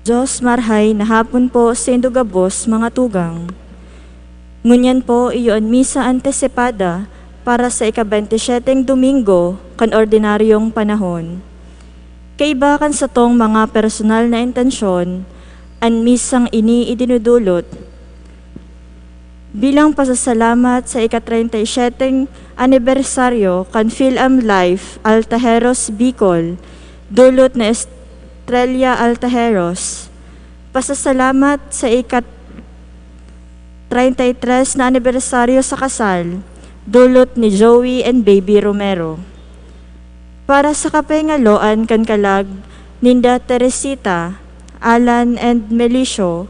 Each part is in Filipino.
Diyos marhay na hapon po sa indugabos mga tugang. Ngunyan po iyon misa antesipada para sa ika-27 Domingo kan ordinaryong panahon. Kaibakan sa tong mga personal na intensyon, ang misang ini idinudulot bilang pasasalamat sa ika-37 anibersaryo kan Philam Life Altajeros Bicol, dulot na Estrella Altajeros. Pasasalamat sa ika-33 na anibersaryo sa kasal, dulot ni Joey and Baby Romero. Para sa kapengaloan kan kalag Ninda Teresita, Alan and Melicio,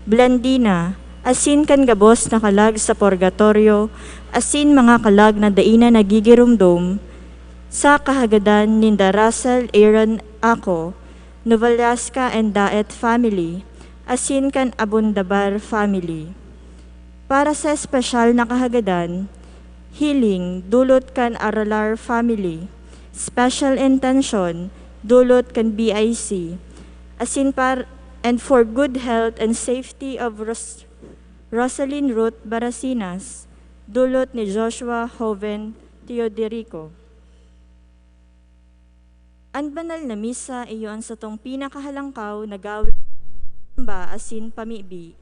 Blandina, asin kan gabos na kalag sa purgatorio, asin mga kalag na daina nagigirumdum, sa kahagadan Ninda Russell Aaron Ako, Novalasca and Daet family, asin kan Abundabar family. Para sa espesyal na kahagadan, healing dulot kan Aralar family, special intention dulot kan BIC, asin and for good health and safety of Rosalyn Ruth Barasinas, dulot ni Joshua Hoven Teoderico. Ang banal na misa iyon sa tong pinakahalangkaw na gawin ba asin pamibi.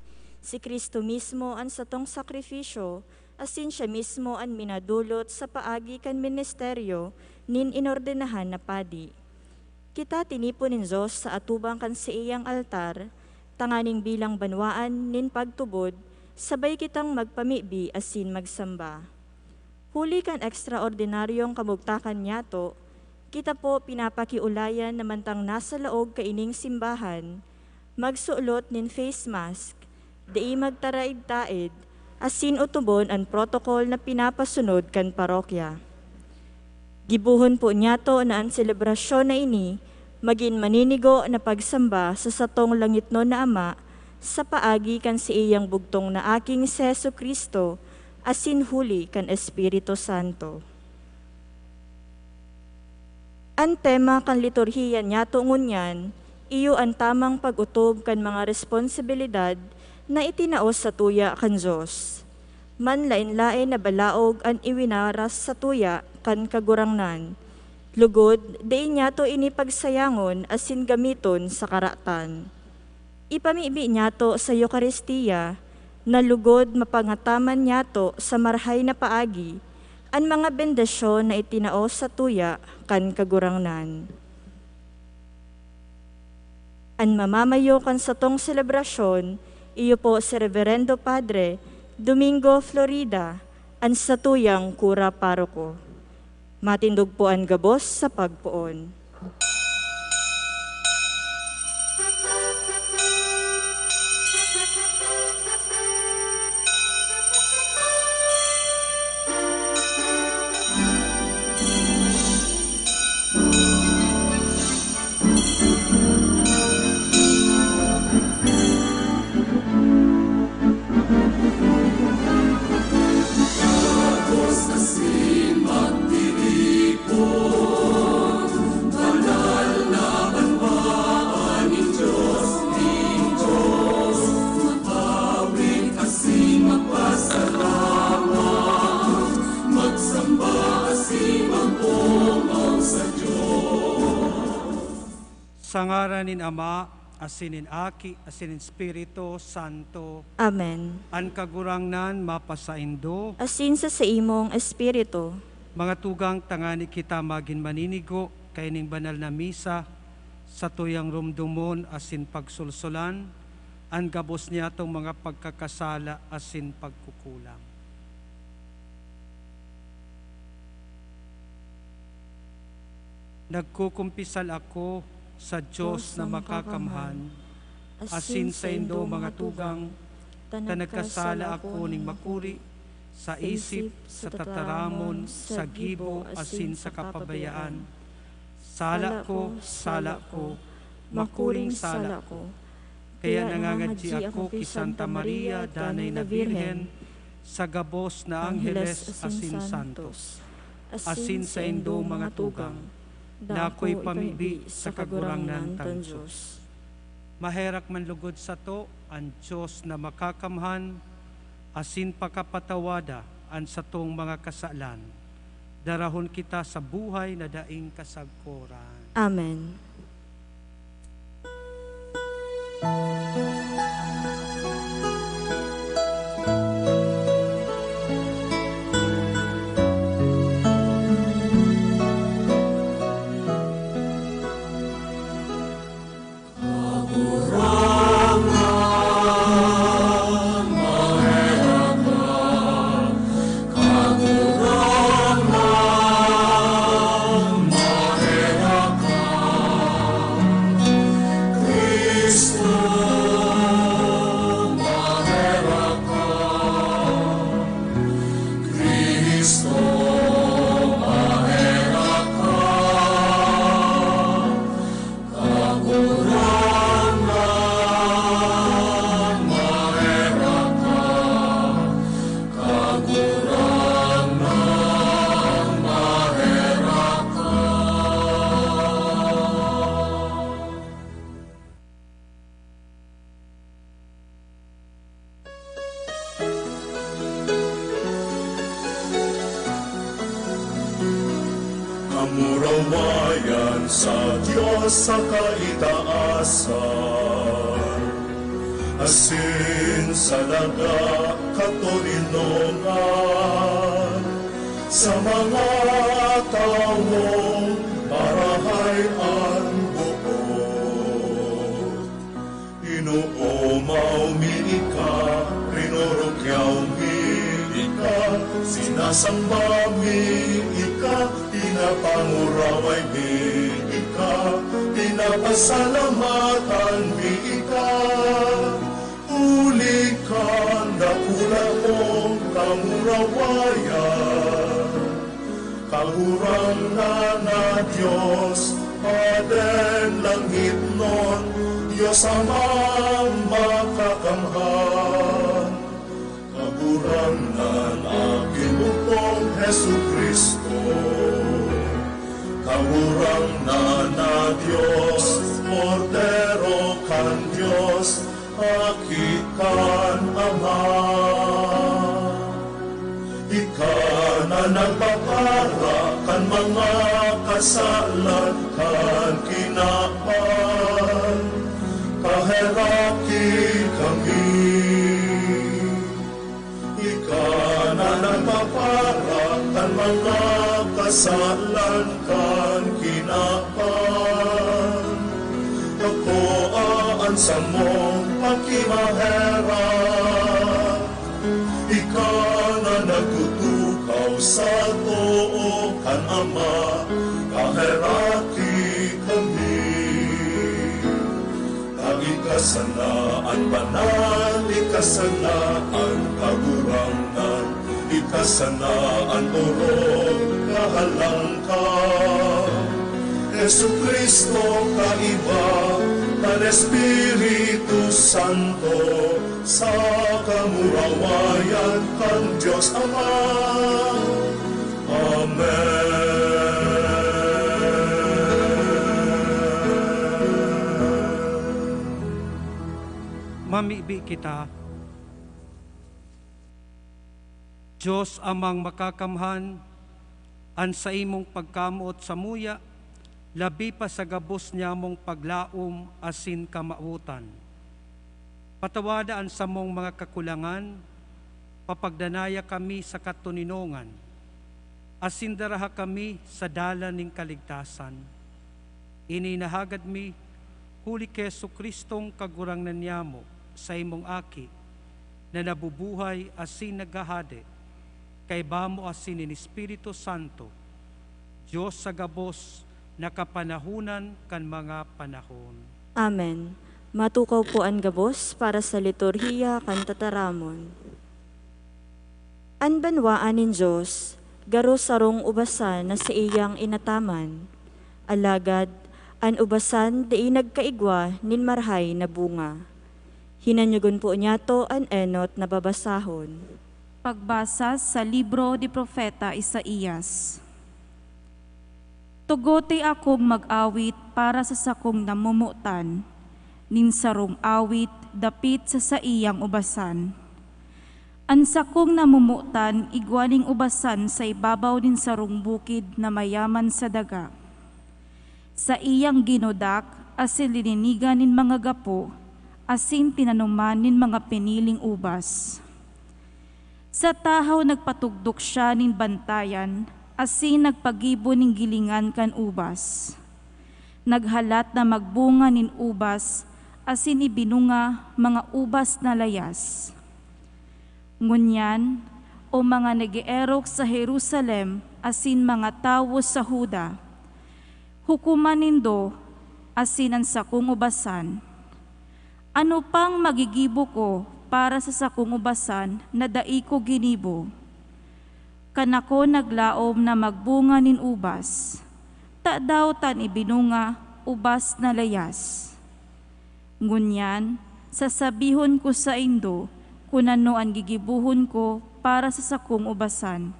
Si Kristo mismo ang sa tong sakrifisyo, asin siya mismo ang minadulot sa paagi kan ministeryo nin inordenahan na padi. Kita tinipon nin Diyos sa atubang kan sa iyang altar, tanganing bilang banwaan nin pagtubod, sabay kitang magpamibi asin magsamba. Huli kan ekstraordinaryong kamugtakan niyato, kita po pinapakiulayan namantang nasa laog kaining simbahan, magsuolot nin face mask, di magtaraid-taid, asin utubon ang protokol na pinapasunod kan parokya. Gibuhon po niyato na ang selebrasyon na ini, maging maninigo na pagsamba sa satong langitno na Ama, sa paagi kan si iyang bugtong na aking Seso Kristo, asin huli kan Espiritu Santo. Ang tema kan liturhiya niyato ngunyan, iyo ang tamang pag-utob kan mga responsibilidad na itinaos sa tuya kan Diyos. Manlain-lain na balaog ang iwinaras sa tuya kan kagurangnan. Lugod, di niya to inipagsayangon asin gamiton sa karatan. Ipamibi niya to sa Eucharistia, na lugod mapangataman niya to sa marhay na paagi, ang mga bendasyon na itinaos sa tuya kan kagurangnan. Ang mamamayo kan sa tong selebrasyon, iyo po si Reverendo Padre Domingo Florida, ang sa tuyang kura paroko. Matindog po ang gabos sa pagpuon. Sa ngaran nin Ama, asinin Aki, asinin Espiritu Santo. Amen. An kagurangnan mapasaindo. Asin sa imong espiritu. Mga tugang tangani kita magin maninigo, kaining banal na misa, sa tuyang rumdumon asin pagsulsulan, ang gabos niya tong mga pagkakasala asin pagkukulang. Nagkukumpisal ako sa Diyos na makakamhan, asin sa indo mga tugang, ta nagkasala ako ning makuri, sa isip, sa tataramon, sa gibo, asin sa kapabayaan. Sala ko, makuring sala ko. Kaya nangangadji ako ki Santa Maria, danay na Birhen, sa gabos na Angheles asin Santos, asin sa indo mga tugang, na ako'y pamibi sa kagurangnan tan Diyos. maherak man lugod sa to, ang Diyos na makakamhan, asin pakapatawada an sa tong mga kasalan. Darahon kita sa buhay na daing kasagkoran. Amen. Kamurawayan sa Diyos sa kaitaasan, asin sa daga katolinongan, sa mga taong marahay ang buot. Inuumaw mi ika, rinurukyaw mi ika, sinasamba mi ika, pinapanguraway mi ika, pinapasalamatan mi ika. Uli ka, dakula mong kamurawayan, kahurang na Diyos, Paden langit nun, Diyos amang makakamhan. Kahurang na aking bukong Hesu Kristo, kahurang na Diyos, Cordero kan Diyos, akikan Ama. Ika na nagpapara kan mga kasalan kan kinapan, kaheraki kami. Ika na nagpapara kan mga kasalan kan kinapan, ako aansa mo pakimaherap. Ika na nagtutukaw sa too kan Ama, kaheraki kami. Ang ikasanaan banal, ikasanaan kagurangan, ikasanaan orog kahalangkan. Jesu Kristo kaiba, kan Espiritu Santo, sa kamurawayan kan Diyos Ama. Mamibi kita, Diyos amang makakamhan, an sa imong pagkamuot sa muya, labi pa sa gabos niya mong paglaom asin kamautan. Patawadaan sa mong mga kakulangan, papagdanaya kami sa katuninongan, asin daraha kami sa dalan ning kaligtasan. Ininahagad mi, huli kay Jesu Kristong kagurangnan niya mo, sa imong aki, na nabubuhay asin naghahade, kay bamo asin in Espiritu Santo, Diyos sa gabos, nakapanahunan kan mga panahon. Amen. Matukaw po ang gabos para sa liturhiya kan tataramon. An banwaan nin Diyos, garo sarong ubasan na sa iyang inataman, alagad an ubasan di nagkaigwa nin marhay na bunga. Hinanyugon po niya to an enot na babasahon. Pagbasa sa libro di Propeta Isaías. Tugote akong mag-awit para sa sakong namumutan, nin sarong awit dapit sa saiyang ubasan. Ang sakong namumutan igwaning ubasan sa ibabaw nin sarong bukid na mayaman sa daga. Sa iyang ginodak asin lininigan nin mga gapo, asin tinanuman nin mga piniling ubas. Sa tahaw nagpatugdok siya nin bantayan, asin nagpagibo ning gilingan kan ubas. Naghalat na magbunga nin ubas, asin ibinunga mga ubas na layas. Ngunyan, o mga nag-ierok sa Jerusalem, asin mga tawo sa Huda, hukuman nindo, asin ang sakong ubasan. Ano pang magigibo ko para sa sakong ubasan na dai ko ginibo? Kanako naglaom na magbunga nin ubas, ta daw tan ibinunga ubas na layas. Ngunyan, sasabihon ko sa indo, kung ano ang gigibuhon ko para sa sakong ubasan.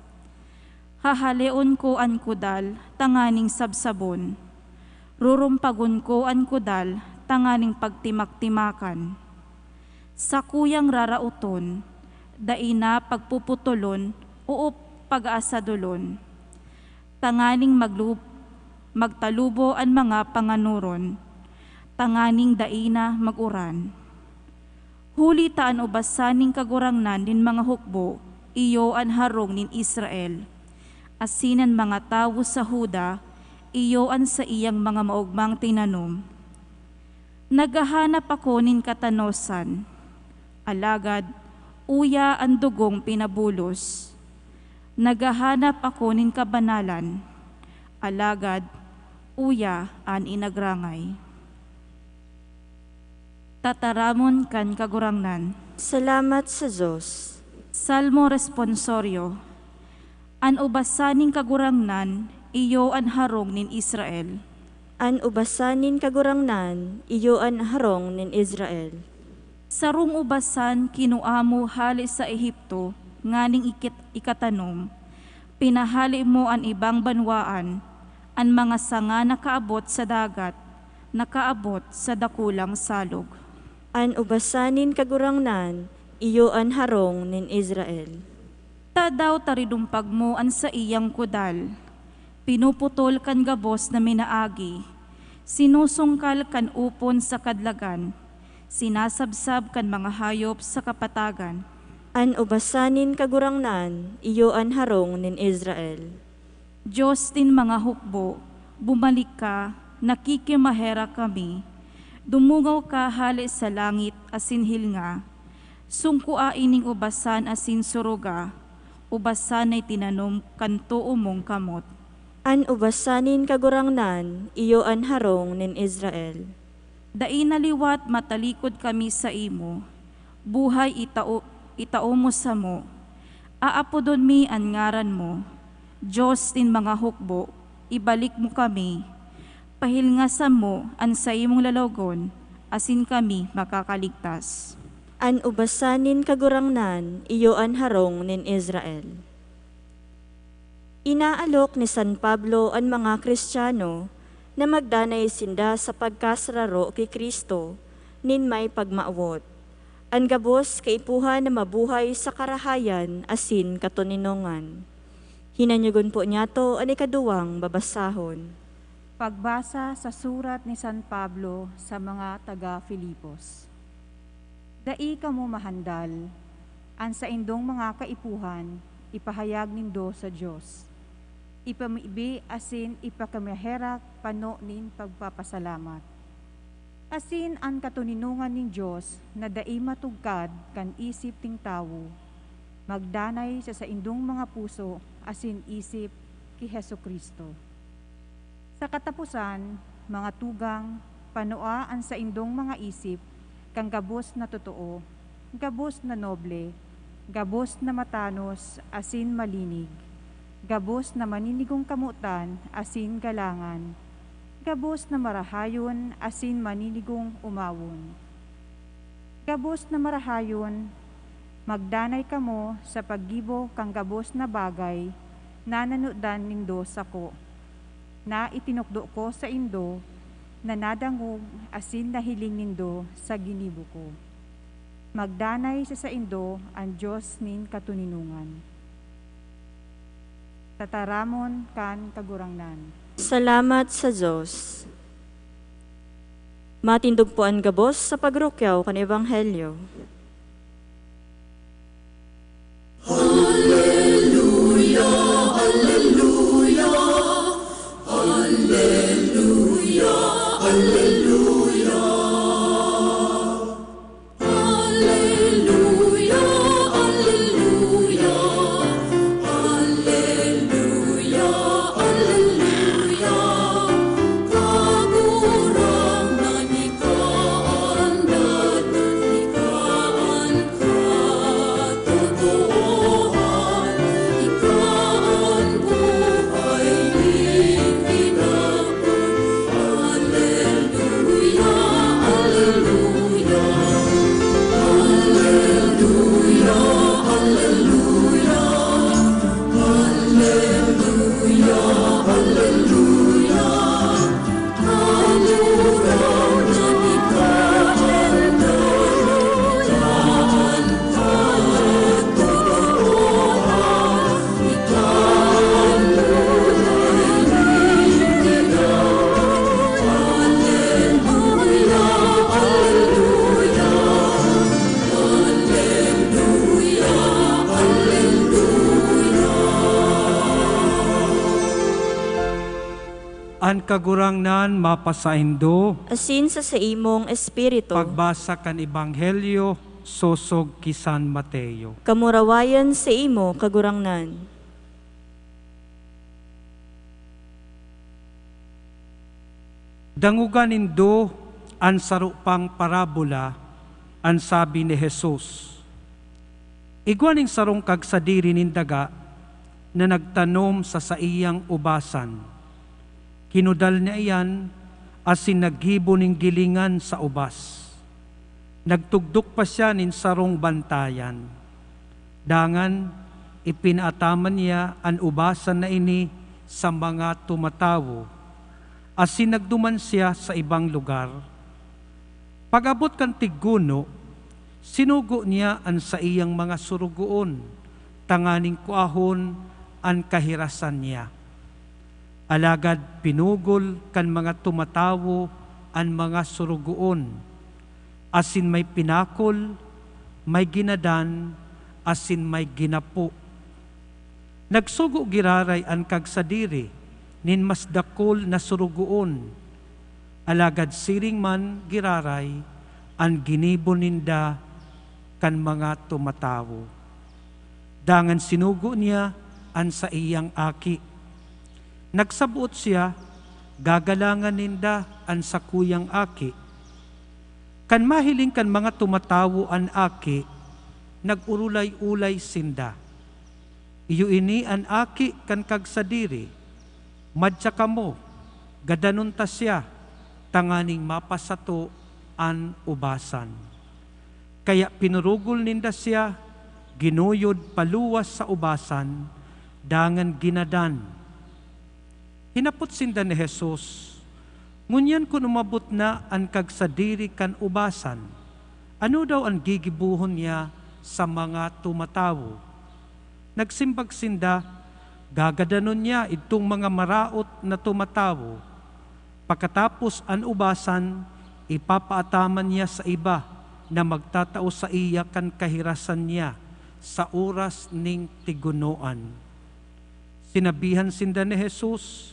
Hahaleon ko ang kudal, tanganing sabsabon. Rurumpagon ko ang kudal, tanganing pagtimak-timakan. Sa kuyang rarauton, daina pagpuputulon o pag-aasadulon. Tanganing magtalubo ang mga panganuron, tanganing daina maguran. Huli taan ubasaning kagurangnan nin mga hukbo, iyo ang harong nin Israel. Asinan mga tawo sa Huda, iyo ang sa iyang mga maugmang tinanom. Naghahanap ako nin katanosan, alagad uya ang dugong pinabulos. Naghahanap ako nin kabanalan, alagad uya an inagrangay. Tataramon kan kagurangnan. Salamat sa Diyos. Salmo responsorio. An ubasaning kagurangnan, iyo an harong nin Israel. An ubasanin kagurangnan, iyo an harong nin Israel. Sarong ubasan kinuamo hali sa Ehipto, nganing ikatanom. Pinahali mo an ibang banwaan, an mga sanga nakaabot sa dagat, nakaabot sa dakulang salog. An ubasanin kagurangnan, iyo an harong nin Israel. Ta daw taridumpag mo an sa iyang kudal, pinuputol kan gabos na minaagi, sinusungkal kan upon sa kadlagan, sinasabsab kan mga hayop sa kapatagan. An ubasanin kagurangnan, iyo an harong nin Israel. Diyos din mga hukbo, bumalik ka, nakikimahera kami, dumungaw ka hali sa langit asin hilnga, sungkua ining ubasan asin suruga, ubasan ay tinanom kanto umong kamot. An ubasanin kagurangnan, iyo an harong nin Israel. Dai naliwat matalikod kami sa imo, buhay itao mo sa mo, aapodon mi ang ngaran mo, Diyos din mga hukbo, ibalik mo kami, pahilngasan mo ang sa imong lalogon, asin kami makakaligtas. An ubasanin kagurangnan, iyo an harong nin Israel. Inaalok ni San Pablo ang mga Kristiyano na magdanay sinda sa pagkasararo kay Kristo, nin may pagmaawot. Ang gabos kaipuhan na mabuhay sa karahayan asin katuninongan. Hinanyugon po niya to ang ikaduwang babasahon. Pagbasa sa surat ni San Pablo sa mga taga-Filipos. Dai kamo mahandal, ang sa indong mga kaipuhan, ipahayag nindo sa Diyos. Ipamibi asin ipakamaherak pano nin pagpapasalamat. Asin ang katuninungan nin Diyos na dai matugkad kan isip ting tawo, magdanay sa indong mga puso asin isip ki Hesukristo. Sa katapusan, mga tugang, panoa ang sa indong mga isip, kang gabos na totoo, gabos na noble, gabos na matanos, asin malinig, gabos na maninigong kamutan, asin galangan, gabos na marahayon, asin maninigong umawon. Gabos na marahayon, magdanay kamo sa paggibo kang gabos na bagay, na nanudan nindo sako, na itinukdo ko sa indo, na nadangog asin nahiling nindo sa ginibo ko. Magdanay sa indo ang Diyos nin katuninungan. Tataramon kan kagurangnan. Salamat sa Diyos. Matindog po ang gabos sa pagrukyaw kan Ebanghelyo. An kagurangnan mapasaindo, Asin sa imong espiritu, pagbasa kan Ebanghelyo, sosog ki San Mateo. kamurawayan sa imo kagurangnan. Dangugan nindo an sarupang parabola, an sabi ni Jesus. Igwaning sarong kagsadiri nindaga na nagtanom sa saiyang ubasan. Kinudal niya iyan asin naghibo ning gilingan sa ubas. Nagtugdok pa siya nin sarong bantayan. Dangan ipinataman niya an ubasan na ini sa mga tumatawo. Asin nagduman siya sa ibang lugar. Pag-abot kan tiguno, sinugo niya an sa iyang mga surugoon, tanganing kuahon an kahirasan niya. Alagad pinugol kan mga tumatawo an mga surugoon, asin may pinakol, may ginadan, asin may ginapo. Nagsugo giraray an kagsadiri, nin mas dakol na surugoon, alagad siring man giraray, an ginibo ninda kan mga tumatawo. Dangan sinugo niya an sa iyang aki. Nagsabuot siya, gagalangan ninda an sa kuyang aki. Kan mahiling kan mga tumatawo an aki, nagurulay-ulay sinda. Iyo ini an aki kan kagsadiri, madya kamo, gadanon ta siya, tanganing mapasato an ubasan. Kaya pinurugol ninda siya, ginuyod paluwas sa ubasan, dangan ginadan. Hinapot sinda ni Jesus, ngunyan kung umabot na ang kagsadiri kan ubasan, ano daw ang gigibuhon niya sa mga tumatawo? Nagsimbag sinda, gagadanon niya itong mga maraot na tumatawo. Pagkatapos ang ubasan, ipapaataman niya sa iba na magtatao sa iya kan kahirasan niya sa oras ning tigunoan. Sinabihan sinda ni Jesus,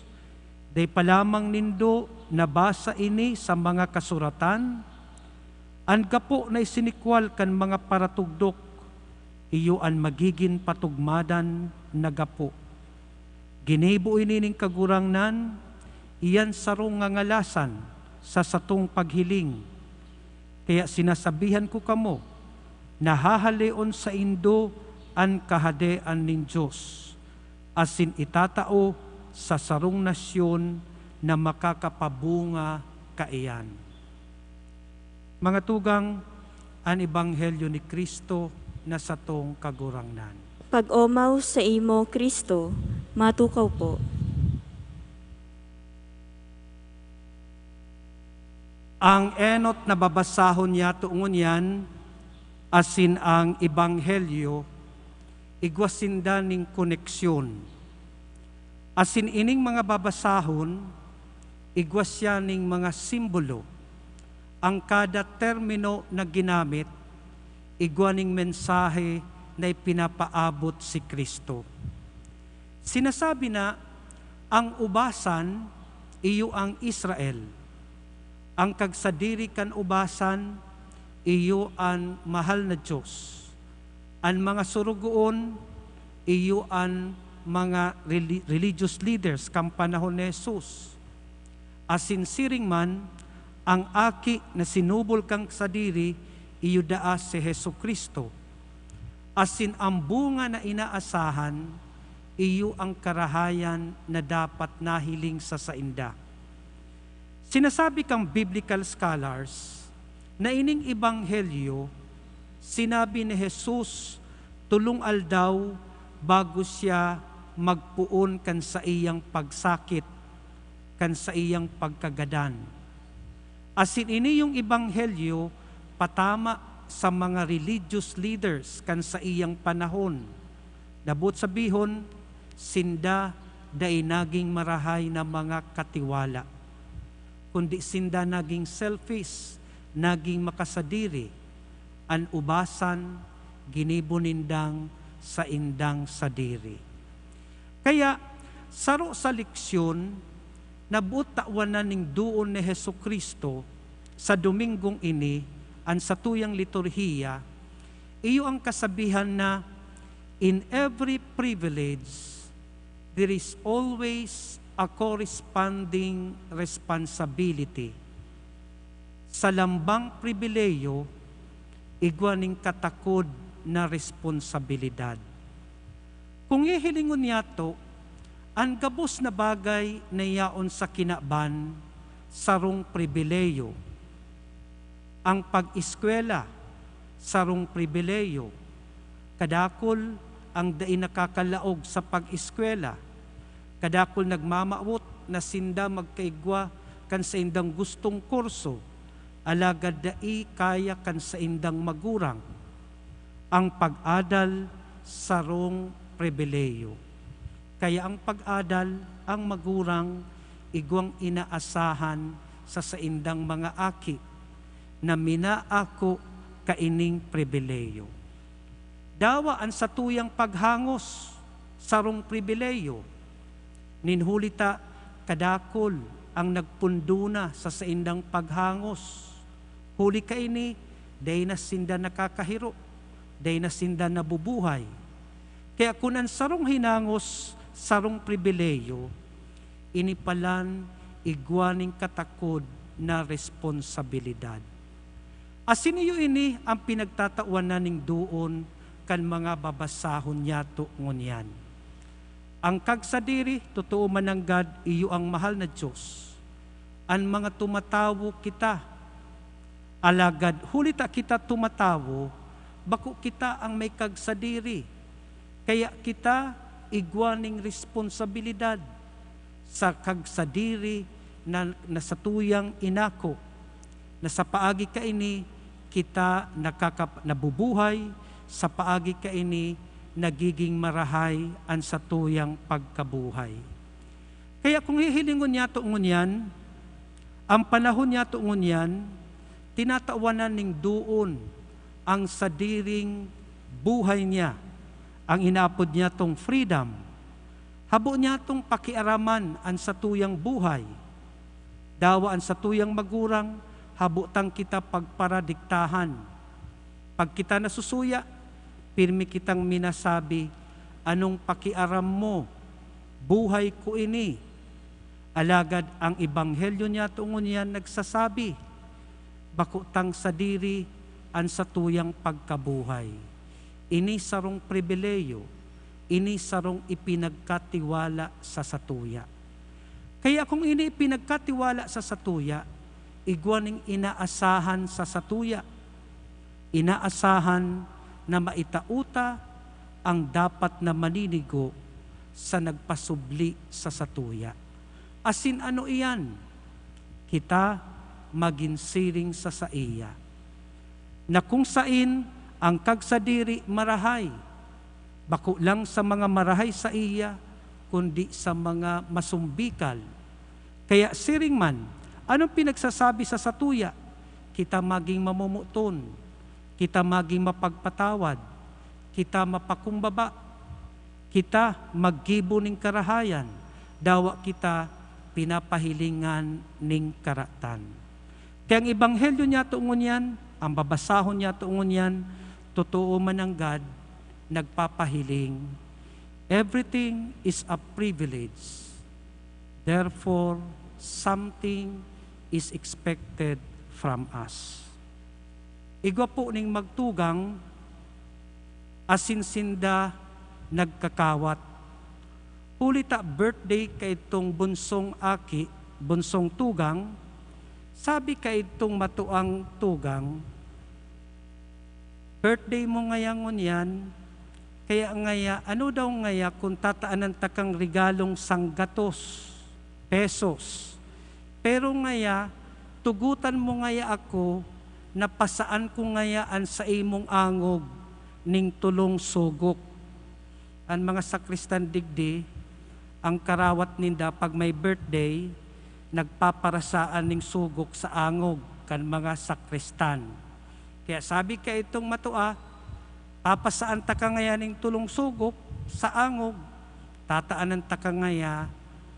day palamang nindo nabasa ini sa mga kasuratan, an gapo na isinikwal kan mga paratugdok, iyo an magiging patugmadan na gapo. Ginibo ini ning kagurangnan, iyan sarong ngangalasan sa satong paghiling. Kaya sinasabihan ko kamo, nahahaleon sa indo an kahadean nin Diyos, asin itatao sa sarong nasyon na makakapabunga kaiyan. Mga tugang, ang Ebanghelyo ni Kristo na satong kagurangnan. Pag-omaw sa imo, Kristo, matukaw po. Ang enot na babasahon niya tuungon yan, asin ang ebanghelyo, igwasinda ning koneksyon. Asin ining mga babasahon, igwasya ning mga simbolo. Ang kada termino na ginamit, igwaning mensahe na ipinapaabot si Kristo. Sinasabi na, ang ubasan, iyo ang Israel. Ang kagsadiri kan ubasan, iyo ang mahal na Diyos. Ang mga surugoon, iyo ang mga religious leaders kang panahon ni Jesus. Asin siring man, ang aki na sinubol kang sadiri, iyo daa si Hesu Kristo. Asin ang bunga na inaasahan, iyo ang karahayan na dapat nahiling sa sainda. Sinasabi kang biblical scholars na ining ebanghelyo, sinabi ni Jesus, tulong aldaw bago siya magpuon kan sa iyang pagsakit, kan sa iyang pagkagadan. Asin ini yung ebanghelyo patama sa mga religious leaders kan sa iyang panahon. Dabot sabihon, sinda day naging marahay na mga katiwala. Kundi sinda naging selfish, naging makasadiri, an ubasan, ginibunindang sa indang sadiri. Kaya, saro sa leksyon, nabutawan ning duon ni Hesu Kristo sa Domingong ini, an sa tuyang liturhiya, iyo ang kasabihan na, in every privilege, there is always a corresponding responsibility. Sa lambang pribileyo, igwaning katakod na responsibilidad. Kung ihilingon niyato, ang gabos na bagay na yaon sa kinaban, sarong pribileyo. Ang pag-eskwela, sarong pribileyo. Kadakol ang dai nakakalaog sa pag-eskwela. Kadakol nagmamaot na sinda magkaigwa kan sa indang gustong kurso, alagad dai kaya kan sa indang magurang. Ang pag-adal sarong pribileyo. Kaya ang pag-adal, ang magurang, igwang inaasahan sa indang mga aki, na minaako kaining pribileyo. Dawaan sa tuyang paghangos, sarong pribileyo. Ninhulita kadakol ang nagpunduna sa saindang paghangos. Huli ka ini, day na sinda nakakahiro, day na sinda nabubuhay. Kaya kung ang sarong hinangos, sarong pribileyo, inipalan igwaning katakod na responsibilidad. Asiniyo ini ang pinagtatawanan ning duon kan mga babasahon yato ngunyan. Ang kagsadiri, totoo mananggad, iyo ang mahal na Diyos. Ang mga tumatawo kita, alagad, hulita kita tumatawo, bako kita ang may kagsadiri. Kaya kita igwaning responsibilidad sa kagsadiri na sa tuyang inako, na sa paagi ka ini, kita nabubuhay, sa paagi ka ini, nagiging marahay ang sa tuyang pagkabuhay. Kaya kung hihilingon niya tuungon yan, ang panahon niya tuungon yan, tinatawanan ning duon ang sadiring buhay niya, ang inapod niya tong freedom. Habo niya tong pakiaraman ang sa tuyang buhay. Dawa ang sa tuyang magurang, habo tang kita pagparadiktahan. Pag kita nasusuya, pirmi kitang minasabi, anong pakiaram mo? Buhay ko ini. Alagad ang ebanghelyo niya tungon yan nagsasabi, bakutang sadiri ang sa tuyang pagkabuhay. Ini sarong pribileyo, ini sarong ipinagkatiwala sa satuya. Kaya kung ini ipinagkatiwala sa satuya, igwaning inaasahan sa satuya. Inaasahan na maitauta ang dapat na maninigo sa nagpasubli sa satuya. Asin ano iyan? Kita maginsiring sa saiya. Na kung sain ang kagsadiri marahay, bako lang sa mga marahay sa iya, kundi sa mga masumbikal. Kaya siring man, anong pinagsasabi sa satuya? Kita maging mamumuton, kita maging mapagpatawad, kita mapakumbaba, kita maggibo ning karahayan, dawa kita pinapahilingan ning karatan. Kaya ang ebanghelyo niya tuungon yan, ang babasahon niya tuungon yan, totoo man ang God, nagpapahiling. Everything is a privilege. Therefore, something is expected from us. Igwa po ning magtugang, asinsinda nagkakawat. Huli ta birthday kay itong bunsong aki, bunsong tugang, sabi kay itong matuang tugang, birthday mo ngayangon yan, kaya ngaya, ano daw ngaya kung tataanan takang regalong sanggatos, pesos. Pero ngaya, tugutan mo ngaya ako, na pasaan ko ngayaan sa imong angog, ning tulong sugok. Ang mga sakristan digdi, ang karawat ninda pag may birthday, nagpaparasaan ning sugok sa angog kan mga sakristan. Kaya sabi ka itong matua, papasaan ta ka ngaya ning tulong sugok sa angog, tataanan ta ka ngaya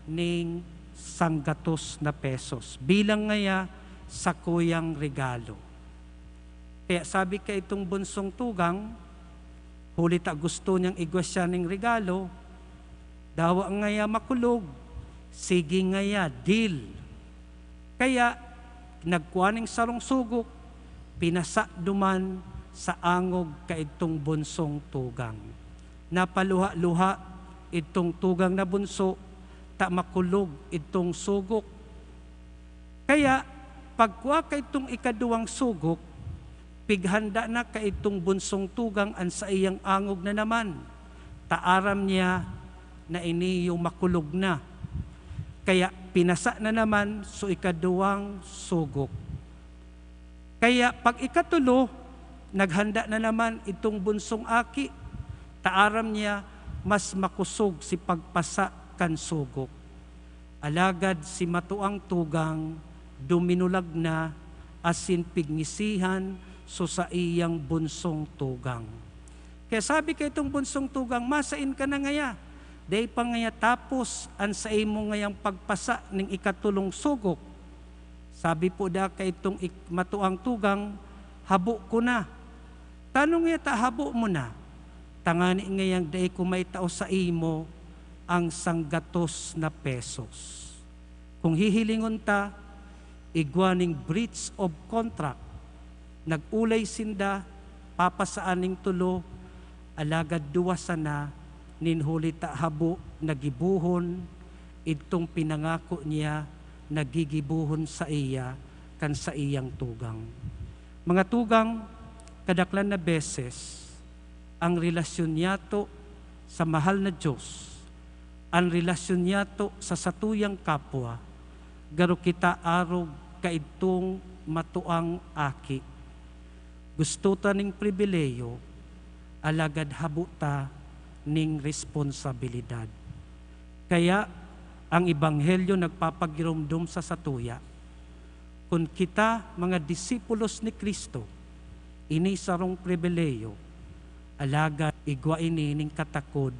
ning sanggatos na pesos. Bilang ngaya sa kuyang regalo. Kaya sabi ka itong bunsong tugang, huli ta gusto niyang igwasya ning regalo, dawa ngaya makulog, sige ngaya, deal. Kaya, nagkuhaning sarong sugok, pinasa duman sa angog kaitong bunsong tugang. Napaluha-luha itong tugang na bunso, ta makulog itong sugok. Kaya, pagkuha kaitong ikaduwang sugok, pighanda na kaitong bunsong tugang an sa iyang angog na naman. Taaram niya na iniyo makulog na. Kaya pinasa na naman so ikaduwang sugok. Kaya pag ikatulo, naghanda na naman itong bunsong aki. Taaram niya mas makusog si pagpasa kan sugok. Alagad si matuang tugang, duminulag na asin pigngisihan so sa iyang bunsong tugang. Kaya sabi kay itong bunsong tugang, masain ka na ngaya. Day pa ngaya tapos an sa imo ngayang pagpasa ning ikatulong sugok. Sabi po da kay itong matuang tugang, habo ko na. Tanong ngaya ta habo mo na. Tangani ngayang day ko may tao sa imo ang sanggatos na pesos. Kung hihilingon ta, igwaning breach of contract, nag-ulay sinda, papasaaning tulo, alagad duwasan na, ninhuli ta habo, nagibuhon, itong pinangako niya, nagigibuhon sa iya, kan sa iyang tugang. Mga tugang, kadaklan na beses, ang relasyon niya to sa mahal na Diyos, ang relasyon niya to sa satuyang kapwa, garo kita arog kaitong matuang aki. Gusto ta ning pribileyo, alagad habuta ning responsibilidad. Kaya ang ebanghelyo nagpapagirumdum sa satuya. Kung kita mga disipulos ni Kristo, ini sarong pribileyo, alagad igwa ini ning katakod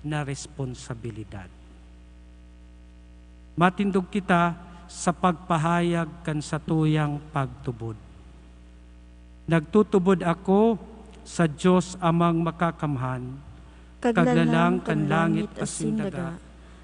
na responsibilidad. Matindog kita sa pagpahayag kan satuyang pagtubod. Nagtutubod ako sa Diyos amang makakamhan, kaglalang kan langit asin daga.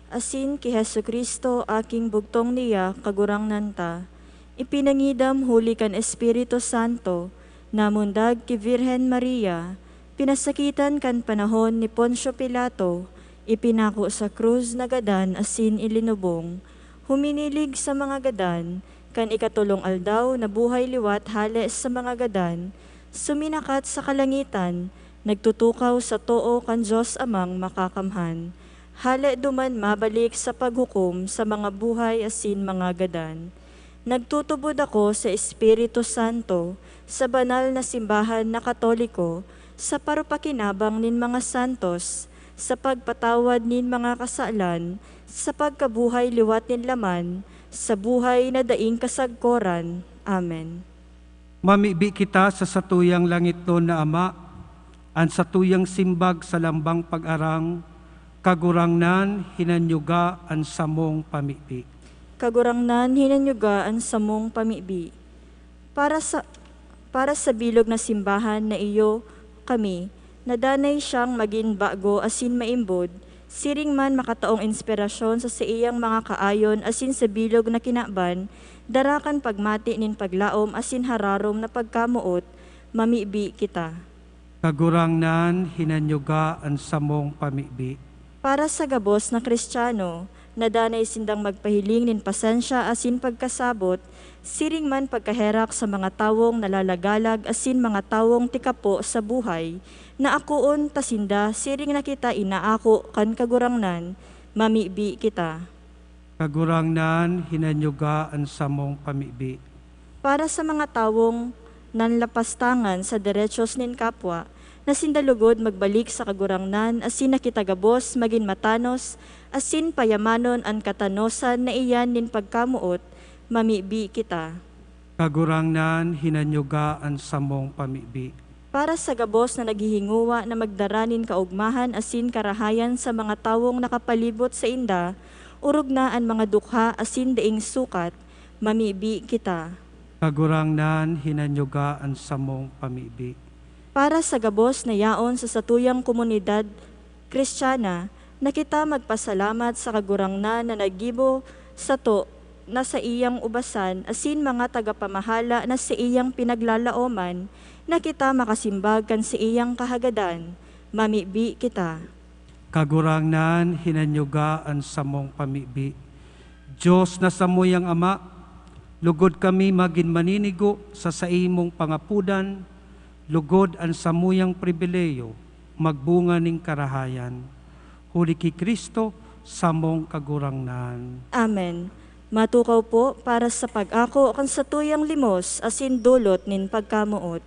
Asin ki Jesucristo aking bugtong niya kagurang nanta, ipinangidam huli kan Espiritu Santo, namundag ki Virhen Maria, pinasakitan kan panahon ni Poncio Pilato, ipinako sa krus na gadan asin ilinubong, huminilig sa mga gadan, kan ikatulong aldaw na buhay liwat hale sa mga gadan, suminakat sa kalangitan, nagtutukaw sa too kan Diyos amang makakamhan. Hale duman mabalik sa paghukom sa mga buhay asin mga gadan. Nagtutubod ako sa Espiritu Santo, sa banal na simbahan na Katoliko, sa parupakinabang nin mga santos, sa pagpatawad nin mga kasalan, sa pagkabuhay liwat nin laman, sa buhay na daing kasagkoran. Amen. Mamibi kita sa satuyang langit nun na Ama, ang satuyang simbag sa lambang pag-arang, kagurangnan hinanyuga ang samong pamibi. Kagurangnan hinanyugaan sa mong pamibi. Para sa bilog na simbahan na iyo kami, nadanay siyang maging bago asin maimbod, siring man makataong inspirasyon sa iyang mga kaayon asin sa bilog na kinaban, darakan pagmati nin paglaom asin hararom na pagkamuot, mamibi kita. Kagurangnan hinanyuga ang samong pamibi. Para sa gabos na Kristiyano, nadanay sindang magpahiling nin pasensya asin pagkasabot, siring man pagkaherak sa mga tawong nalalagalag asin mga tawong tikapo sa buhay, na akoon tasinda siring na kita inaako kan kagurangnan, mamibi kita. Kagurangnan hinanyuga ang samong pamibi. Para sa mga tawong nanlapastangan sa derechos nin kapwa, na sindalugod magbalik sa kagurangnan asin nakitagabos magin matanos, asin payamanon ang katanosan na iyan nin pagkamuot, mamibi kita. Kagurangnan hinanyuga ang samong pamibi. Para sa gabos na naghihinguwa na magdaranin kaugmahan asin karahayan sa mga tawong nakapalibot sa inda, urog na ang mga dukha asin daing sukat, mamibi kita. Kagurangnan hinanyuga ang samong pamibi. Para sa gabos na yaon sa satuyang komunidad Kristiyana, na kita magpasalamat sa kagurangnan na naggibo sa to na sa iyang ubasan asin mga tagapamahala na sa iyang pinaglalaoman, na kita makasimbag kan sa iyang kahagadan, mamibi kita. Kagurangnan hinanyuga ang samong pamibi. Diyos na samuyang Ama, lugod kami magin maninigo sa saimong pangapudan, lugod ang samuyang pribileyo, magbunga ning karahayan. Huli ki Kristo, samong kagurangnan. Amen. Matukaw po para sa pag-ako kan satuyang limos asin dulot nin pagkamuot.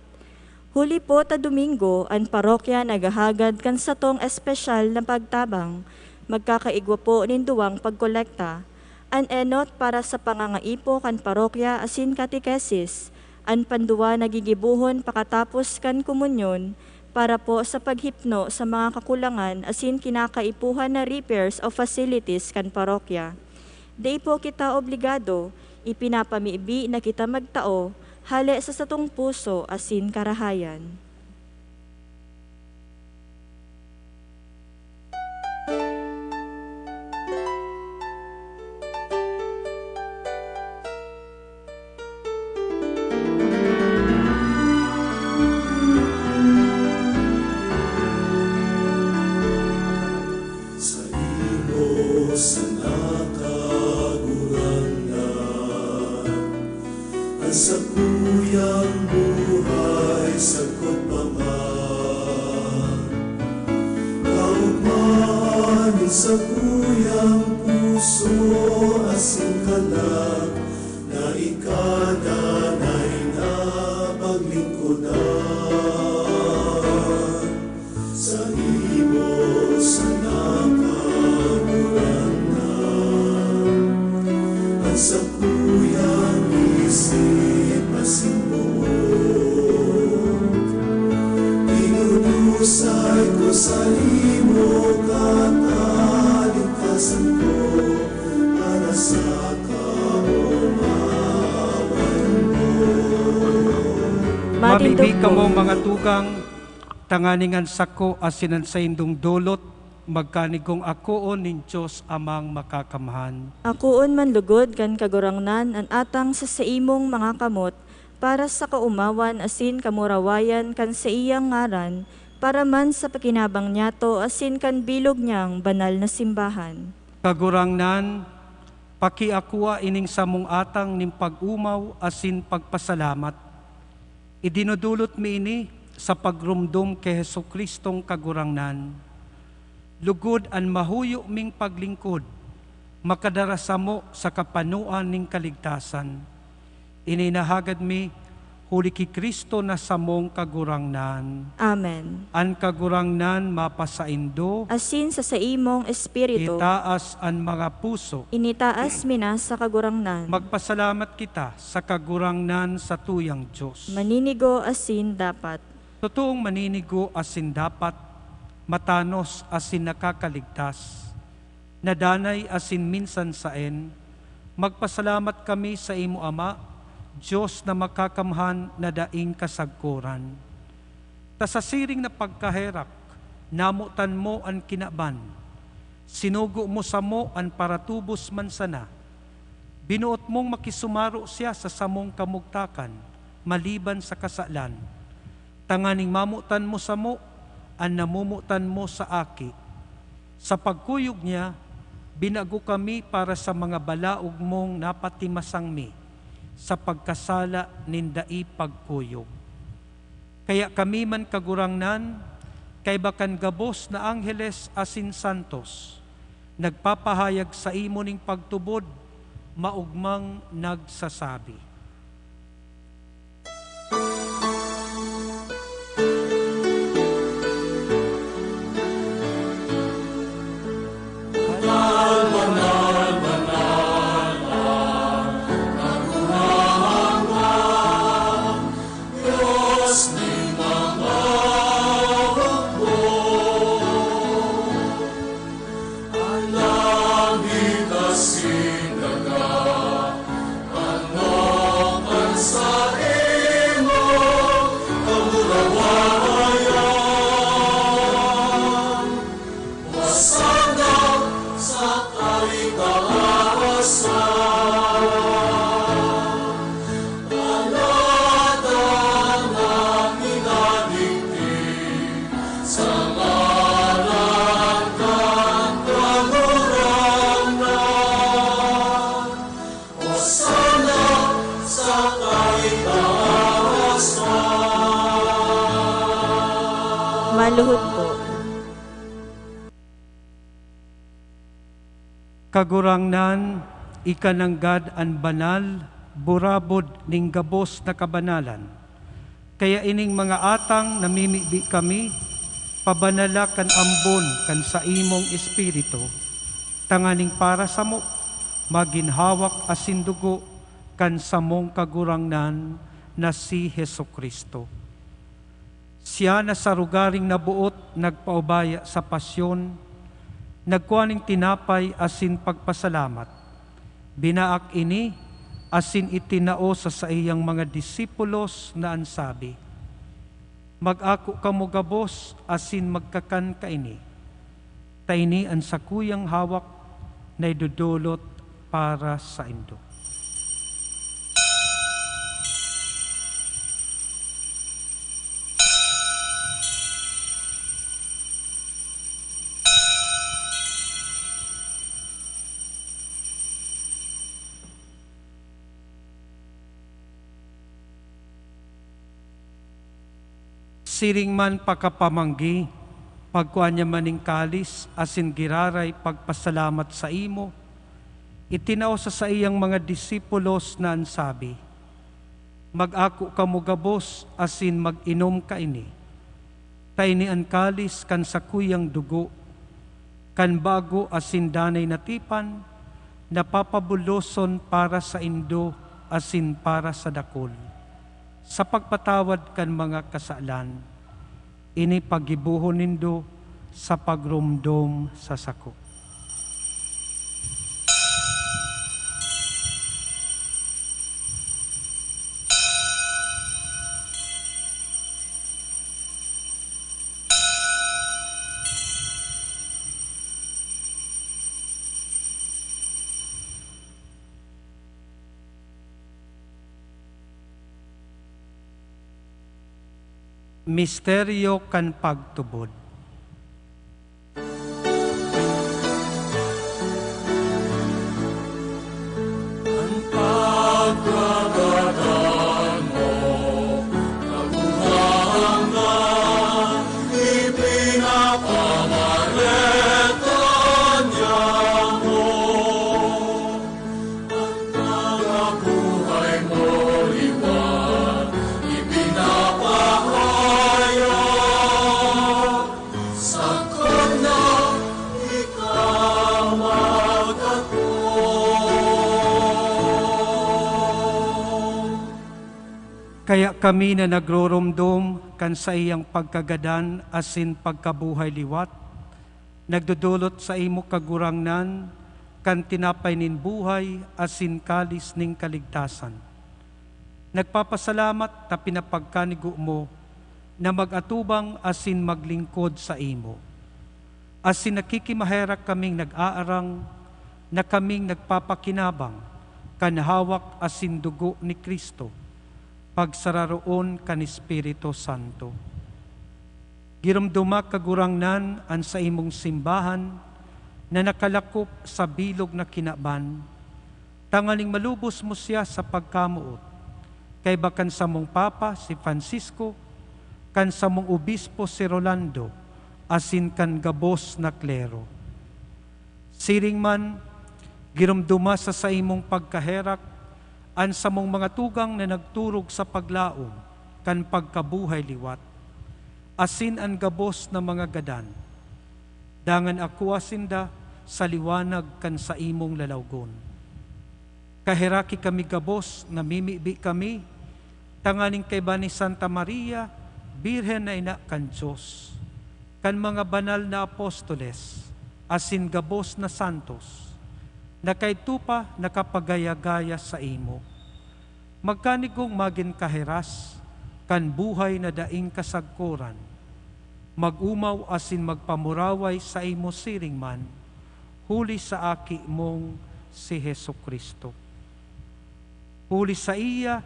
Huli po ta Domingo, ang parokya nagahagad kan satong espesyal na pagtabang, magkakaigwa po nin duwang pagkolekta. An enot para sa pangangaipo kan parokya asin katikesis, an panduwa nagigibuhon pakatapos kan komunyon, para po sa paghipno sa mga kakulangan asin kinakaipuhan na repairs of facilities kan parokya. Di po kita obligado, ipinapamibi na kita magtao, hali sa satong puso asin karahayan. Sa imo sa nakagurangnan, ang sakuyang buhay sagkot pa man. Kaugmahan ng sakuyang puso asin kalag, na ikadanay na paglingkudan. Sa imo sa nakagurangnan, ang sakuyang isip asin buot, inunusay ko sa imo katalingkasan ko, para sa kaumawan mo. Mamibi kamo mga tugang, tanganingan sako asinan sa indong dolot, magkanigong akoon nin Diyos amang makakamhan. Akoon man lugod kan kagurangnan an atang sa saimong mga kamot, para sa kaumawan asin kamurawayan kan sa iyang ngaran, para man sa pakinabang niyato asin kan bilog niyang banal na simbahan. Kagurangnan, pakiakua ining samong atang ning pag-umaw asin pagpasalamat. Idinudulot mi ini sa pagrumdum kay Jesukristong kagurangnan. Lugod an mahuyo ming paglingkod, makadarasamo sa kapanuan ning kaligtasan. Ininahagad mi, huli ki Kristo na samong kagurangnan. Amen. An kagurangnan mapasaindo, Asin sa imong espiritu, itaas an mga puso. initaas mina sa kagurangnan. Magpasalamat kita sa kagurangnan sa tuyang Diyos. Maninigo asin dapat. Totoong maninigo asin dapat, matanos asin nakakaligtas, nadanay asin minsan saen, magpasalamat kami sa imo Ama, Diyos na makakamhan na daing kasagkuran. Ta sa siring na pagkaherak, namutan mo ang kinaban, sinugo mo sa mo ang paratubos man sana, binuot mong makisumaro siya sa samong kamugtakan, maliban sa kasalan. Tanganing mamutan mo sa mo, ang namumutan mo sa aki. Sa pagkuyog niya, binago kami para sa mga balaog mong napatimasang mi, sa pagkasala nindai pagkuyog. Kaya kami man kagurangnan, kay bakan gabos na angheles asin santos, nagpapahayag sa imo ning pagtubod, maugmang nagsasabi. Maluhod po. Kagurangnan, ikananggad an banal, burabod ning gabos na kabanalan. Kaya ining mga atang namimibi kami, pabanala kan ambon kan sa imong espiritu, tanganing para sa mo, maginhawak asin dugo kan samong kagurangnan na si Hesukristo. Siya na sa rugaring nabuot nagpaubaya sa pasyon, nagkuaning tinapay asin pagpasalamat. Binaak ini asin itinao sa iyang mga disipulos na ansabi, mag-ako kamo gabos asin magkakan kaini. Taini ang sakuyang hawak na idudulot para sa indo. Siring man pakapamanggi, pagkuan niya maning kalis, asin giraray pagpasalamat sa imo, itinao sa iyang mga disipulos na ansabi, mag-ako kamo gabos, asin mag-inom kaini. Taini an kalis kan sakuyang dugo, kan bago asin danay natipan, napapabuloson para sa indo, asin para sa dakol. Sa pagpatawad kan mga kasalan, ini pagibuhon nindo sa pagrumdom sa sako. Misteryo kan pagtubod. Ang pagkagadan mo, kabuhangan, ipinapamareta niya mo. Ang pagkabuhay mo, Kaya kami na nagroromdom kan sa iyang pagkagadan asin pagkabuhay liwat, nagdudulot sa imo kagurangnan, kan tinapay nin buhay asin kalis ning kaligtasan. Nagpapasalamat ta pinapagkanigo mo na magatubang asin maglingkod sa imo. Asin nakikimaherak kaming nag-aarang na kaming nagpapakinabang kan hawak asin dugo ni Kristo, pagsararoon kan Espiritu Santo. Girumduma kagurangnan an sa imong simbahan na nakalakop sa bilog na kinaban, tangaling malubos mo siya sa pagkamuot, kay bakan sa mong Papa si Francisco, kan sa mong Obispo si Rolando, asin kan gabos na klero. Siring man, girumduma sa imong pagkaherak, an sa mong mga tugang na nagturog sa paglaom, kan pagkabuhay liwat, asin an gabos na mga gadan. Dangan ako asinda sa liwanag kan sa imong lalawgon. Kahiraki kami gabos, namimibi kami, tanganing kay ba ni Santa Maria, Birhen na ina kan Diyos, kan mga banal na apostoles, asin gabos na santos, na kay tupa nakapagaya-gaya sa imo. Magkanigong magin kahiras, kan buhay na daing kasagkuran, magumaw asin magpamuraway sa imo siring man, huli sa aki mong si Hesu Kristo. Huli sa iya,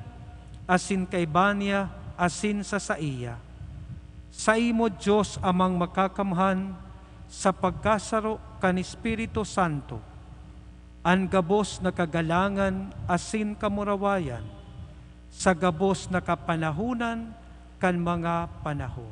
asin kay Banya, asin sa iya. Sa imo Diyos amang makakamhan, sa pagkasaro kan Espiritu Santo, an gabos na kagalangan, asin kamurawayan, sa gabos na kapanahunan, kan mga panahon.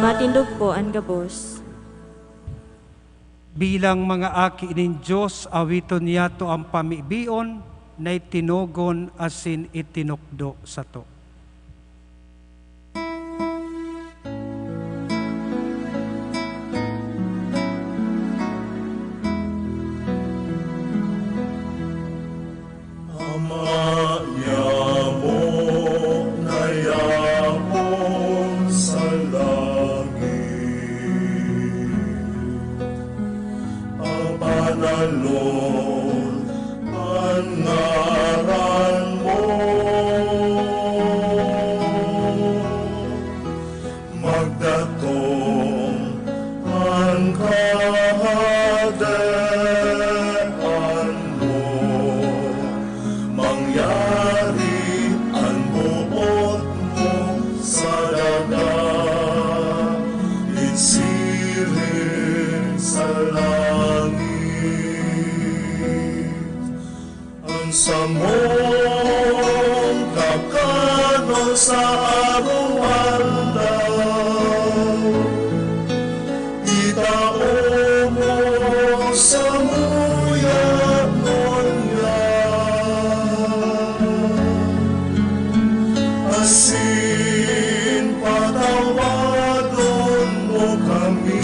Matindog po ang gabos. Bilang mga aki nin Diyos, awiton yato ang pamibion na itinogon asin itinukdo sa to. Sa mong kakanon sa araw-araw, itao mo sa muyak nonya, asin patawadon mo kami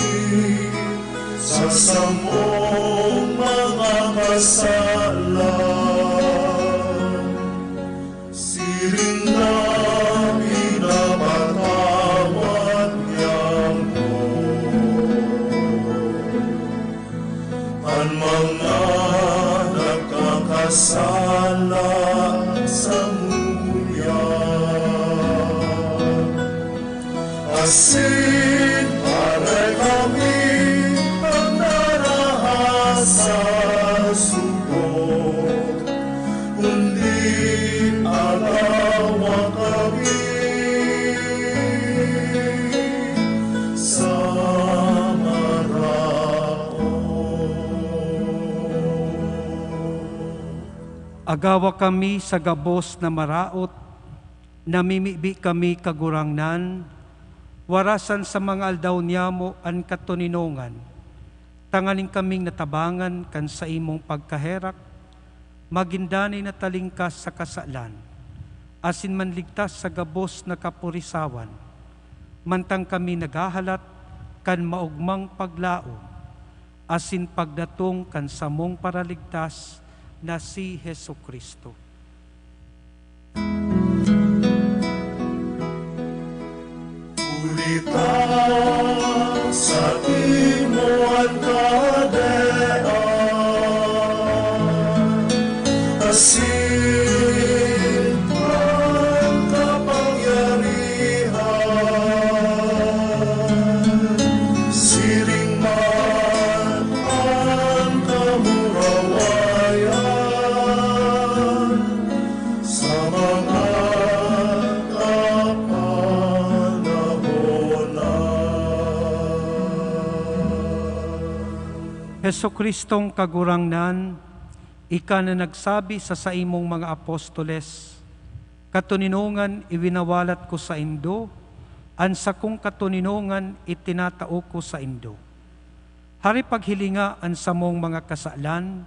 sa samong mga kasalanan. Sala sa muyak, asin para kami ang narahasa subok, kundi alawa kami sa maraon. Agawa kami sa gabos na maraot, namimibi kami kagurangnan, warasan sa mga aldaw niyamo an katuninongan, tanganing kaming natabangan kan sa imong pagkaherak, magindanay na talingkas sa kasalan, asin manligtas sa gabos na kapurisawan, mantang kami naghahalat kan maugmang paglao, asin pagdatong kan samong paraligtas na si Hesukristo. Ulita sa imo ang kadean, asin ang kapangyarihan, siring man ang kamurawayan, sa mga Hesukristong kagurangnan, ika na nagsabi sa imong mga apostoles, katuninongan iwinawalat ko sa indo, ansa kong katuninongan itinatao ko sa indo. Hari paghilinga an samong mga kasalan,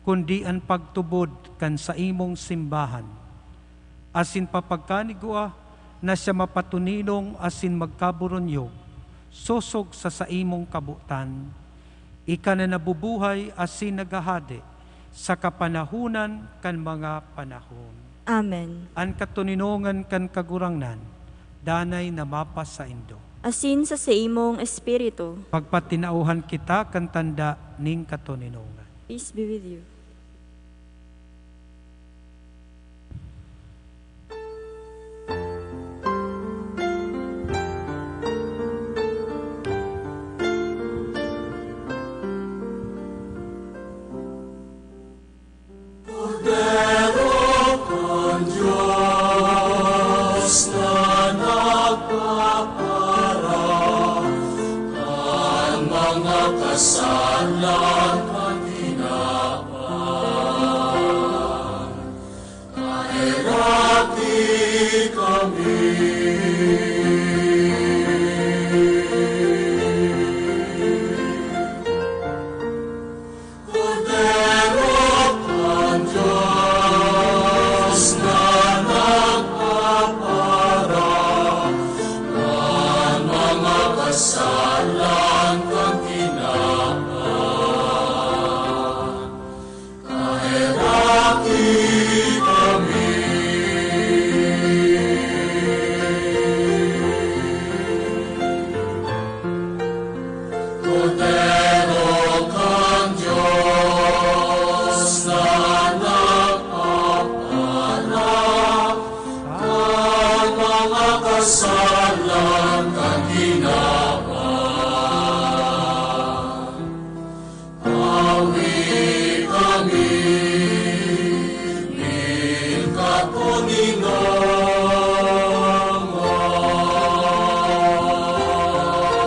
kundi an pagtubod kan sa imong simbahan. Asin papagkanigua na siya mapatuninong asin magkaburonyog, susog sa imong kabutan, ika na nabubuhay asin nagahade sa kapanahunan kan mga panahon. Amen. An katuninongan kan kagurangnan, danay na mapas sa indo. Asin sa imong espiritu. Pagpatinauhan kita kan tanda ning katuninongan. Peace be with you.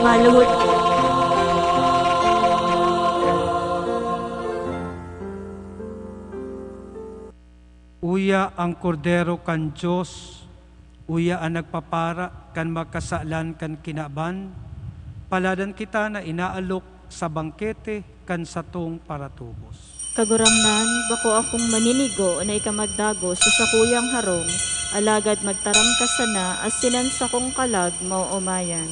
Maluhod po. Uya ang kordero kan Diyos, uya ang nagpapara kan makasalan kan kinaban, paladan kita na inaalok sa bangkete kan satong paratubos. Kagurangnan, bako akong maninigo na ikamagdago sa sakuyang harong, alagad magtaram ka sana, asinan sa kong kalag mauumayan.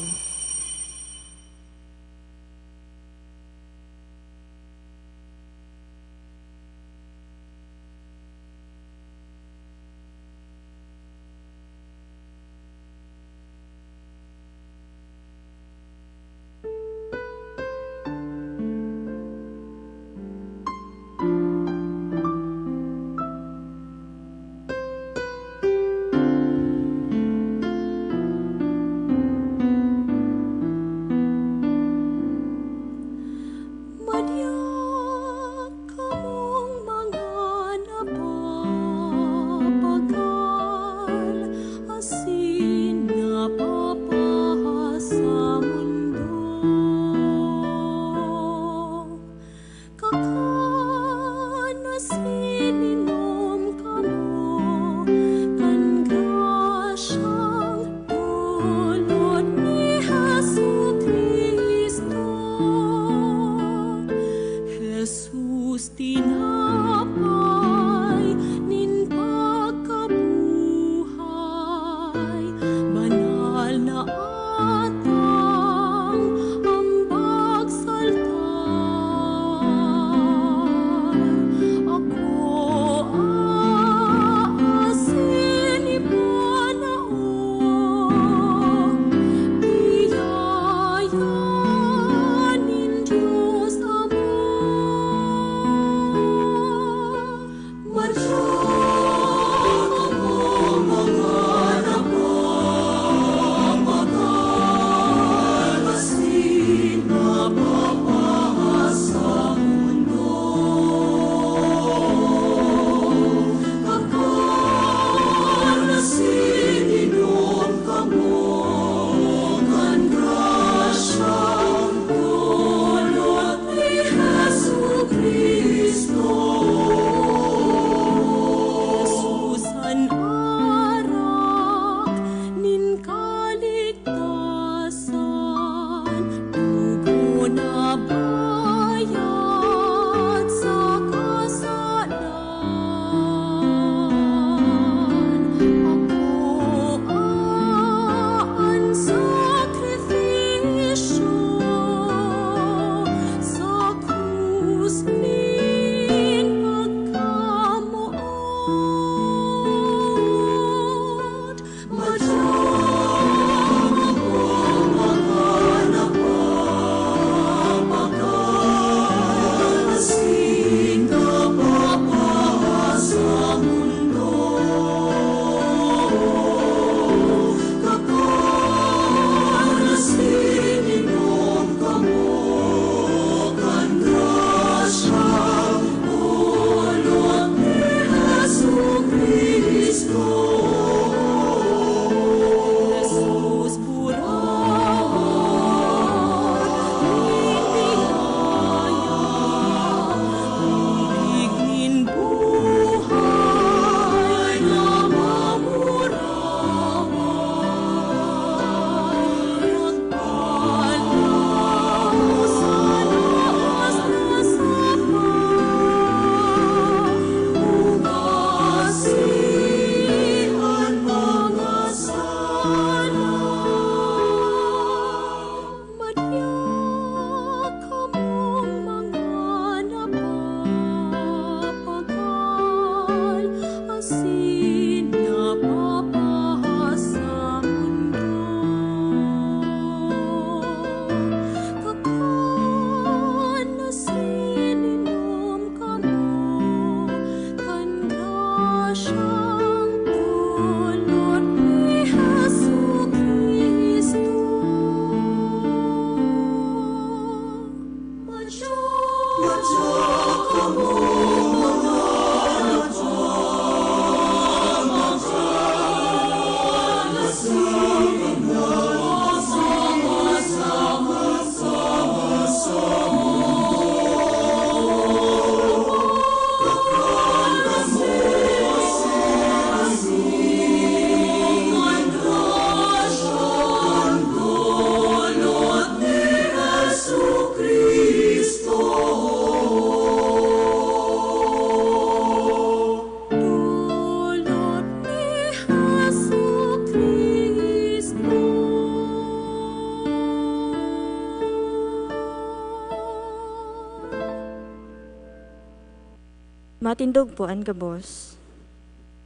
Matindog po ang gabos.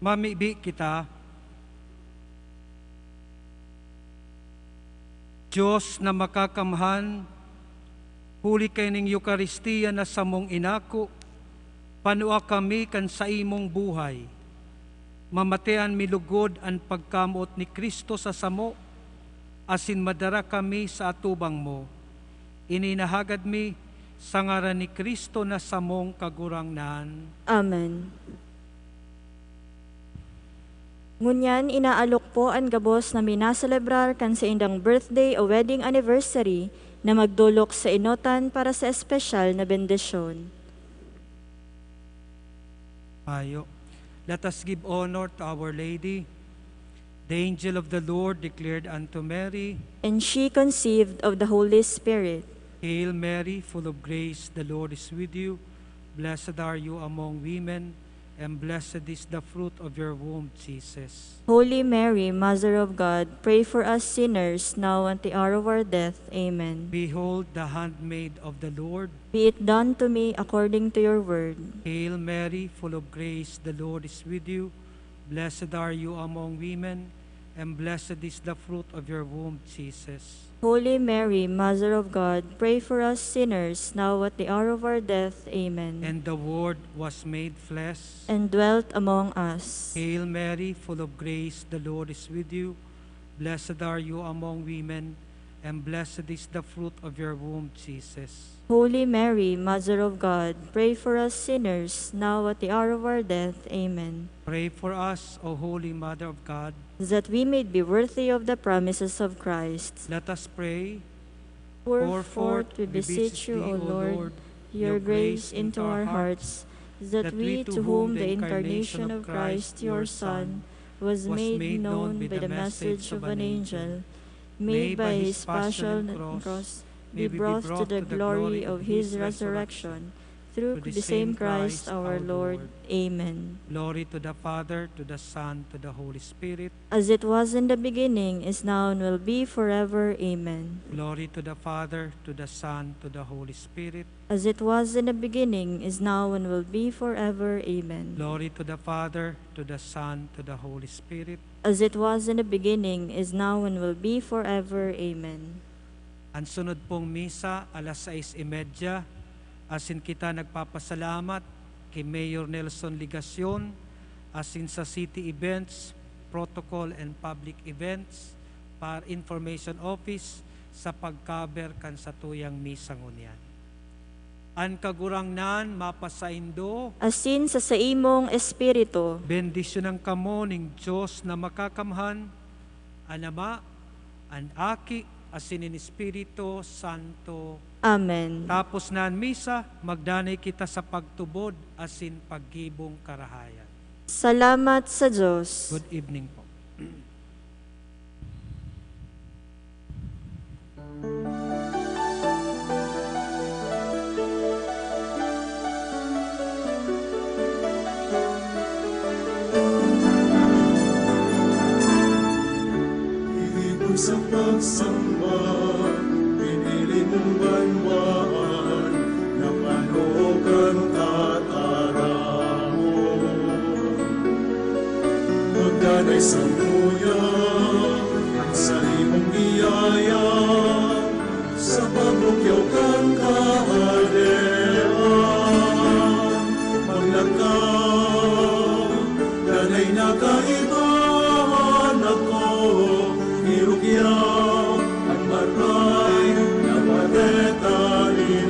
Mamibi kita, Diyos na makakamhan, huli kay ning Eukaristiya na samong inako, panua kami kan sa imong buhay. Mamatean milugod ang pagkamot ni Kristo sa samo, asin madara kami sa atubang mo. Ininahagad mi sa ngaran ni Kristo na samong kagurangnan. Amen. Ngunyan, inaalok po ang gabos na minaselebrar kan sa indang birthday o wedding anniversary na magdulok sa inotan para sa espesyal na bendisyon. Ayo. Let us give honor to Our Lady. The angel of the Lord declared unto Mary, And she conceived of the Holy Spirit. Hail Mary, full of grace, the Lord is with you. Blessed are you among women, and blessed is the fruit of your womb, Jesus. Holy Mary, Mother of God, pray for us sinners, now and at the hour of our death. Amen. Behold the handmaid of the Lord. Be it done to me according to your word. Hail Mary, full of grace, the Lord is with you. Blessed are you among women, and blessed is the fruit of your womb, Jesus. Holy Mary, Mother of God, pray for us sinners, now at the hour of our death. Amen. And the Word was made flesh. And dwelt among us. Hail Mary, full of grace, the Lord is with you. Blessed are you among women, and blessed is the fruit of your womb, Jesus. Holy Mary, Mother of God, pray for us sinners, now at the hour of our death. Amen. Pray for us, O Holy Mother of God. That we may be worthy of the promises of Christ. Let us pray. Pour forth, we beseech you, O Lord, your grace into our hearts, that we, to whom the incarnation of Christ, your Son, was made known by the message of an angel, may by his passion and cross be brought to the glory of his resurrection, through the same Christ our Lord. Amen. Glory to the Father, to the Son, to the Holy Spirit. As it was in the beginning, is now, and will be forever. Amen. Glory to the Father, to the Son, to the Holy Spirit. As it was in the beginning, is now, and will be forever. Amen. Glory to the Father, to the Son, to the Holy Spirit. As it was in the beginning, is now, and will be forever. Amen. Ang sunod pong misa, alas 6:30. Asin kita nagpapasalamat kay Mayor Nelson Ligacion, asin sa City Events, Protocol and Public Events, para Information Office sa pag-cover kan sa tuyang misa ngunyan. An kagurangnan mapasaindo, Asin sa imong espiritu, bendisyonan kamo ning Diyos na makakamhan, an Ama, an Aki, asin in Espiritu Santo. Amen. Tapos na ang misa, magdanay kita sa pagtubod asin paggibong karahayan. Salamat sa Diyos. Good evening po. Ibig sa pagsamba